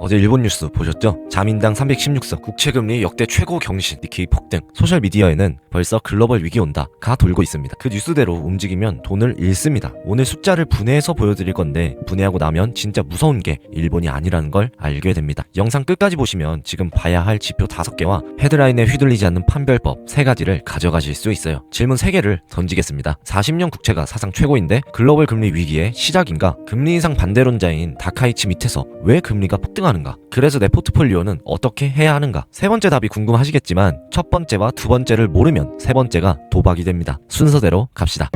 어제 일본 뉴스 보셨죠? 자민당 316석 국채금리 역대 최고 경신, 니케이 폭등. 소셜미디어에는 벌써 글로벌 위기 온다 가 돌고 있습니다. 그 뉴스대로 움직이면 돈을 잃습니다. 오늘 숫자를 분해해서 보여드릴 건데 분해하고 나면 진짜 무서운 게 일본이 아니라는 걸 알게 됩니다. 영상 끝까지 보시면 지금 봐야 할 지표 5개와 헤드라인에 휘둘리지 않는 판별법 3가지를 가져가실 수 있어요. 질문 3개를 던지겠습니다. 40년 국채가 사상 최고인데 글로벌 금리 위기의 시작인가? 금리 인상 반대론자인 다카이치 밑에서 왜 금리가 폭등하는가? 그래서 내 포트폴리오는 어떻게 해야 하는가? 세 번째 답이 궁금하시겠지만 첫 번째와 두 번째를 모르면 세 번째가 도박이 됩니다. 순서대로 갑시다.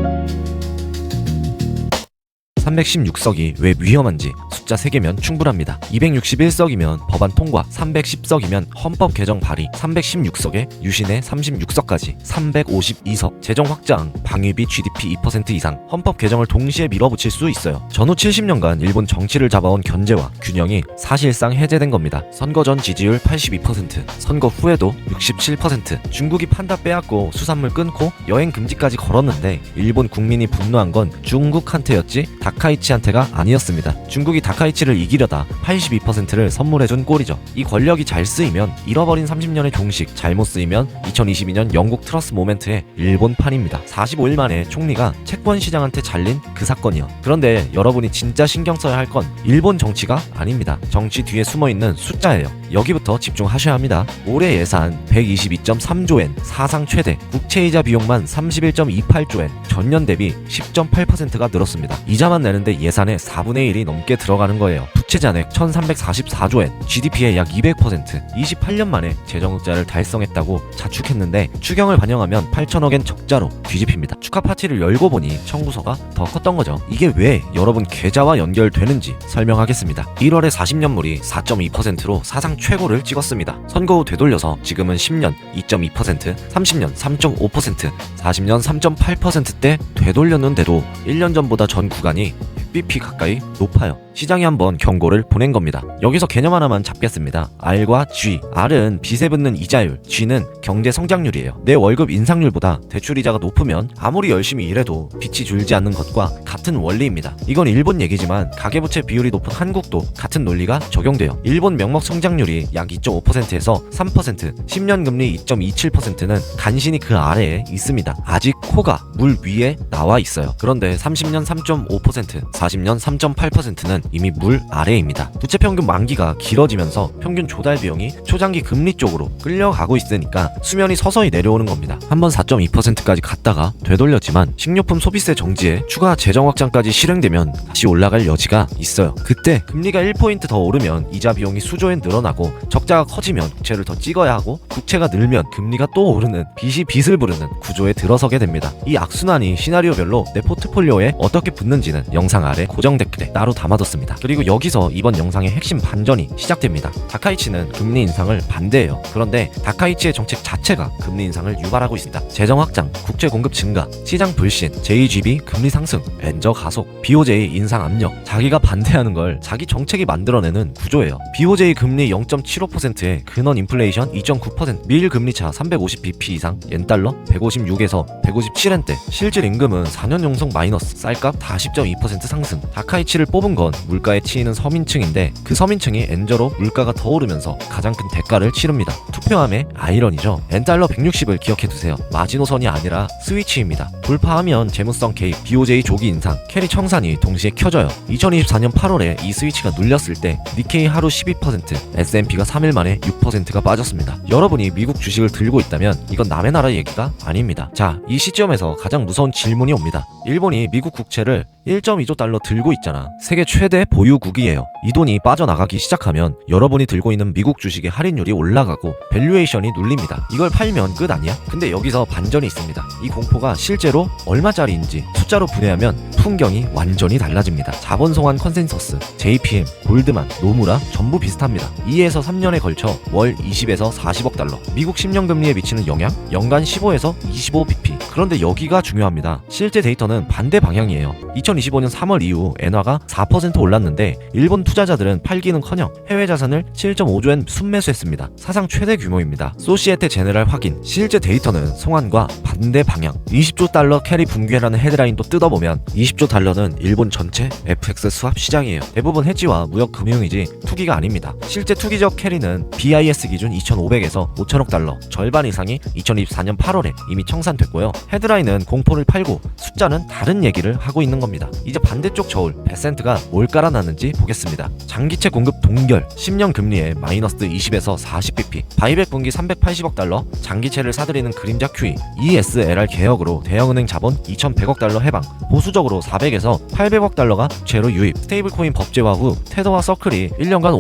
316석이 왜 위험한지 숫자 3개면 충분합니다. 261석이면 법안 통과, 310석이면 헌법 개정 발의, 316석에 유신의 36석까지 352석 재정 확장, 방위비 GDP 2% 이상, 헌법 개정을 동시에 밀어붙일 수 있어요. 전후 70년간 일본 정치를 잡아온 견제와 균형이 사실상 해제된 겁니다. 선거 전 지지율 82%, 선거 후에도 67%, 중국이 판다 빼앗고 수산물 끊고 여행 금지까지 걸었는데 일본 국민이 분노한 건 중국한테였지 다카이치한테가 아니었습니다. 중국이 다카이치를 이기려다 82%를 선물해준 꼴이죠. 이 권력이 잘 쓰이면 잃어버린 30년의 종식, 잘못 쓰이면 2022년 영국 트러스 모멘트의 일본판입니다. 45일 만에 총리가 채권 시장한테 잘린 그 사건이요. 그런데 여러분이 진짜 신경 써야 할 건 일본 정치가 아닙니다. 정치 뒤에 숨어있는 숫자예요. 여기부터 집중하셔야 합니다. 올해 예산 122.3조엔, 사상 최대, 국채이자 비용만 31.28조엔, 전년 대비 10.8%가 늘었습니다. 이자만 내는데 예산의 4분의 1이 넘게 들어가는 거예요. 부채 잔액 1344조엔, GDP의 약 200%, 28년 만에 재정흑자를 달성했다고 자축했는데 추경을 반영하면 8천억엔 적자로 뒤집힙니다. 축하 파티를 열고 보니 청구서가 더 컸던 거죠. 이게 왜 여러분 계좌와 연결되는지 설명하겠습니다. 1월에 40년물이 4.2%로 사상 최고를 찍었습니다. 선거 후 되돌려서 지금은 10년 2.2%, 30년 3.5%, 40년 3.8%대 되돌렸는데도 1년 전보다 전 구간이 100bp 가까이 높아요. 시장이 한번 경고를 보낸 겁니다. 여기서 개념 하나만 잡겠습니다. R과 G. R은 빚에 붙는 이자율, G는 경제 성장률이에요. 내 월급 인상률보다 대출이자가 높으면 아무리 열심히 일해도 빚이 줄지 않는 것과 같은 원리입니다. 이건 일본 얘기지만 가계부채 비율이 높은 한국도 같은 논리가 적용돼요. 일본 명목 성장률이 약 2.5%에서 3%, 10년 금리 2.27%는 간신히 그 아래에 있습니다. 아직 코가 물 위에 나와 있어요. 그런데 30년 3.5%, 40년 3.8%는 이미 물 아래입니다. 부채 평균 만기가 길어지면서 평균 조달 비용이 초장기 금리 쪽으로 끌려가고 있으니까 수면이 서서히 내려오는 겁니다. 한번 4.2%까지 갔다가 되돌렸지만 식료품 소비세 정지에 추가 재정 확장까지 실행되면 다시 올라갈 여지가 있어요. 그때 금리가 1포인트 더 오르면 이자 비용이 수조엔 늘어나고 적자가 커지면 국채를 더 찍어야 하고 국채가 늘면 금리가 또 오르는 빚이 빚을 부르는 구조에 들어서게 됩니다. 이 악순환이 시나리오별로 내 포트폴리오에 어떻게 붙는지는 영상 아래 고정 댓글에 따로 담아뒀습니다. 그리고 여기서 이번 영상의 핵심 반전이 시작됩니다. 다카이치는 금리 인상을 반대해요. 그런데 다카이치의 정책 자체가 금리 인상을 유발하고 있습니다. 재정 확장, 국채 공급 증가, 시장 불신, JGB 금리 상승, 벤저 가속, BOJ 인상 압력, 자기가 반대하는 걸 자기 정책이 만들어내는 구조예요. BOJ 금리 0.75%에 근원 인플레이션 2.9%, 미일 금리차 350bp 이상, 옌달러 156에서 157엔대, 실질 임금은 4년 용성 마이너스, 쌀값 40.2% 상승. 다카이치를 뽑은 건 물가에 치이는 서민층인데 그 서민층이 엔저로 물가가 더 오르면서 가장 큰 대가를 치릅니다. 투표함의 아이러니죠. 엔달러 160을 기억해두세요. 마지노선이 아니라 스위치입니다. 돌파하면 재무성 개입, BOJ 조기 인상, 캐리 청산이 동시에 켜져요. 2024년 8월에 이 스위치가 눌렸을 때 니케이 하루 12%, S&P가 3일 만에 6%가 빠졌습니다. 여러분이 미국 주식을 들고 있다면 이건 남의 나라 얘기가 아닙니다. 자, 이 시점에서 가장 무서운 질문이 옵니다. 일본이 미국 국채를 1.2조 달러 들고 있잖아. 세계 최대 보유국이에요. 이 돈이 빠져나가기 시작하면 여러분이 들고 있는 미국 주식의 할인율이 올라가고 밸류에이션이 눌립니다. 이걸 팔면 끝 아니야? 근데 여기서 반전이 있습니다. 이 공포가 실제로 얼마짜리인지 숫자로 분해하면 풍경이 완전히 달라집니다. 자본 송환 컨센서스, JPM, 골드만, 노무라 전부 비슷합니다. 2에서 3년에 걸쳐 월 20에서 40억 달러. 미국 10년 금리에 미치는 영향? 연간 15에서 25bp. 그런데 여기가 중요합니다. 실제 데이터는 반대 방향이에요. 2025년 3월 이후 엔화가 4% 10% 올랐는데 일본 투자자들은 팔기는커녕 해외 자산을 7.5조엔 순매수했습니다. 사상 최대 규모입니다. 소시에테 제네랄 확인. 실제 데이터는 송환과 반대 방향. 20조 달러 캐리 붕괴라는 헤드라인도 뜯어보면 20조 달러는 일본 전체 FX 수합 시장이에요. 대부분 해지와 무역 금융이지 투기가 아닙니다. 실제 투기적 캐리는 BIS 기준 2,500에서 5천억 달러, 절반 이상이 2024년 8월에 이미 청산됐고요. 헤드라인은 공포를 팔고 숫자는 다른 얘기를 하고 있는 겁니다. 이제 반대쪽 저울 베센트가 뭘 깔아놨는지 보겠습니다. 장기채 공급 동결, 10년 금리에 마이너스 20에서 40bp, 바이백 분기 380억 달러, 장기채를 사들이는 그림자 QE, ESLR 개혁으로 대형은행 자본 2,100억 달러 해방, 보수적으로 400에서 800억 달러가 국채로 유입, 스테이블코인 법제화 후 테더와 서클이 1년간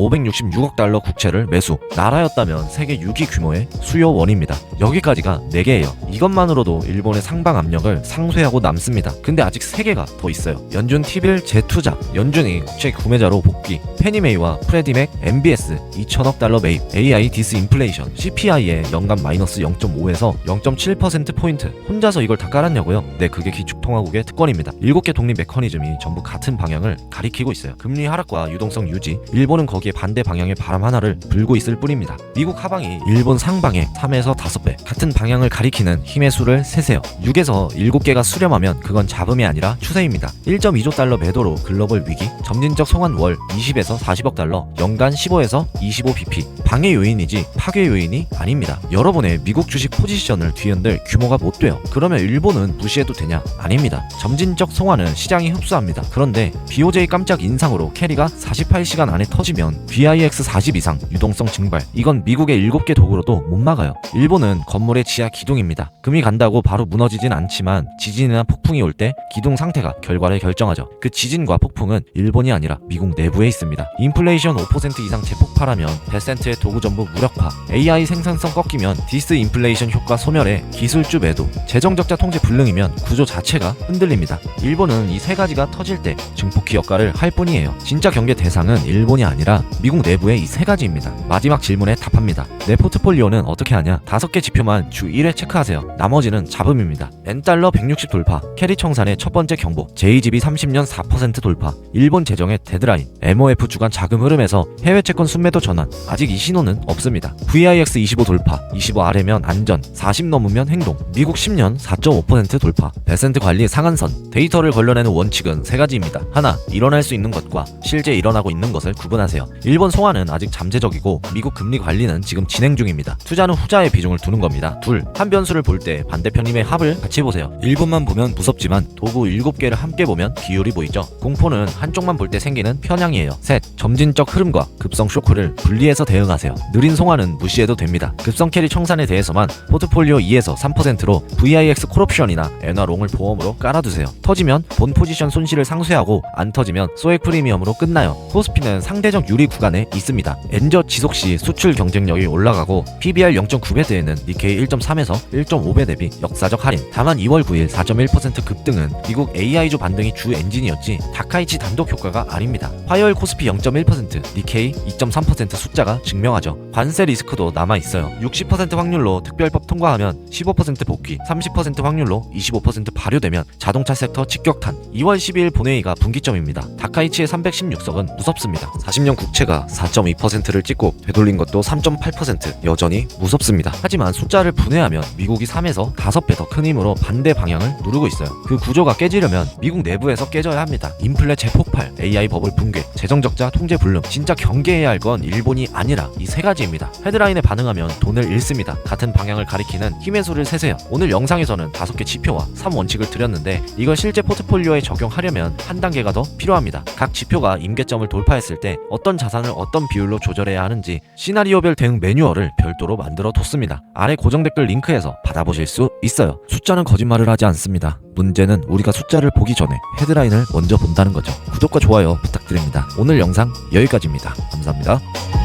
566억 달러 국채를 매수, 나라였다면 세계 6위 규모의 수요원입니다. 여기까지가 4개예요. 이것만으로도 일본의 상방 압력을 상쇄하고 남습니다. 근데 아직 3개가 더 있어요. 연준 T빌 재투자, 연준이 국채 구매자로 복귀, 페니메이와 프레디맥, MBS 2천억 달러 매입, AI 디스인플레이션, CPI에 연간 마이너스 0.5에서 0.7%포인트. 혼자서 이걸 다 깔았냐고요? 네, 그게 기축통화국의 특권입니다. 7개 독립 메커니즘이 전부 같은 방향을 가리키고 있어요. 금리 하락과 유동성 유지, 일본은 거기에 반대 방향의 바람 하나를 불고 있을 뿐입니다. 미국 하방이 일본 상방의 3에서 5배, 같은 방향을 가리키는 힘의 수를 세세요. 6에서 7개가 수렴하면 그건 잡음이 아니라 추세입니다. 1.2조 달러 매도로 글로벌 위기, 점진적 송환 월 20에서 40억 달러, 연간 15에서 25bp. 방해 요인이지 파괴 요인이 아닙니다. 여러분의 미국 주식 포지션을 뒤흔들 규모가 못 돼요. 그러면 일본은 무시해도 되냐? 아닙니다. 점진적 송환은 시장이 흡수합니다. 그런데 BOJ 깜짝 인상으로 캐리가 48시간 안에 터지면 VIX 40 이상 유동성 증발, 이건 미국의 7개 도구로도 못 막아요. 일본은 건물의 지하 기둥입니다. 금이 간다고 바로 무너지진 않지만 지진이나 폭풍이 올 때 기둥 상태가 결과를 결정하죠. 그 지진과 폭풍은 일본이 아니라 미국 내부에 있습니다. 인플레이션 5% 이상 재폭발하면 베센트의 도구 전부 무력화, AI 생산성 꺾이면 디스인플레이션 효과 소멸에 기술주 매도, 재정적자 통제 불능이면 구조 자체가 흔들립니다. 일본은 이 3가지가 터질 때 증폭기 역할을 할 뿐이에요. 진짜 경계 대상은 일본이 아니라 미국 내부의 이 3가지입니다. 마지막 질문에 답합니다. 내 포트폴리오는 어떻게 하냐? 5개 지표만 주 1회 체크하세요. 나머지는 잡음입니다. N달러 160 돌파, 캐리 청산의 첫 번째 경보, JGB 30년 4% 돌파, 일본 재정의 데드라인, MOF 주간 자금 흐름에서 해외 채권 순매도 전환. 아직 이 신호는 없습니다. VIX 25 돌파, 25 아래면 안전, 40 넘으면 행동, 미국 10년 4.5% 돌파, 베센트 관리 상한선. 데이터를 걸러내는 원칙은 3가지입니다. 하나, 일어날 수 있는 것과 실제 일어나고 있는 것을 구분하세요. 일본 송환은 아직 잠재적이고 미국 금리 관리는 지금 진행 중입니다. 투자는 후자의 비중을 두는 겁니다. 둘, 한 변수를 볼 때 반대편 힘의 합을 같이 보세요. 일본만 보면 무섭지만 도구 7개를 함께 보면 비율이 보이죠. 공포는 한쪽만 볼 때 생기는 편향이에요. 셋, 점진적 흐름과 급성 쇼크를 분리해서 대응하세요. 느린 송환은 무시해도 됩니다. 급성 캐리 청산에 대해서만 포트폴리오 2에서 3%로 VIX 콜옵션이나 엔화롱을 보험으로 깔아두세요. 터지면 본 포지션 손실을 상쇄하고 안 터지면 소액 프리미엄으로 끝나요. 코스피는 상대적 유리 구간에 있습니다. 엔저 지속 시 수출 경쟁력이 올라가고 PBR 0.9배대에는 니케이 1.3에서 1.5배 대비 역사적 할인. 다만 2월 9일 4.1% 급등은 미국 AI주 반등이 주 엔진이었지 다카이치 단독 효과가 아닙니다. 화요일 코스피 0.1%, 니케이 2.3% 숫자가 증명하죠. 관세 리스크도 남아있어요. 60% 확률로 특별법 통과하면 15% 복귀, 30% 확률로 25% 발효되면 자동차 섹터 직격탄. 2월 12일 본회의가 분기점입니다. 다카이치의 316석은 무섭습니다. 40년 국채가 4.2%를 찍고 되돌린 것도 3.8%, 여전히 무섭습니다. 하지만 숫자를 분해하면 미국이 3에서 5배 더 큰 힘으로 반대 방향을 누르고 있어요. 그 구조가 깨지려면 미국 내부에서 깨져야 합니다. 인플레 재폭발, AI 버블 붕괴, 재정적자 통제 불능. 진짜 경계해야 할 건 일본이 아니라 이 3가지입니다. 헤드라인에 반응하면 돈을 잃습니다. 같은 방향을 가리키는 힘의 수를 세세요. 오늘 영상에서는 5개 지표와 3원칙을 드렸는데 이걸 실제 포트폴리오에 적용하려면 한 단계가 더 필요합니다. 각 지표가 임계점을 돌파했을 때 어떤 자산을 어떤 비율로 조절해야 하는지 시나리오별 대응 매뉴얼을 별도로 만들어 뒀습니다. 아래 고정 댓글 링크에서 받아보실 수 있어요. 숫자는 거짓말을 하지 않습니다. 문제는 우리가 숫자를 보기 전에 헤드라인을 먼저 본다는 거죠. 구독과 좋아요 부탁드립니다. 오늘 영상 여기까지입니다. 감사합니다.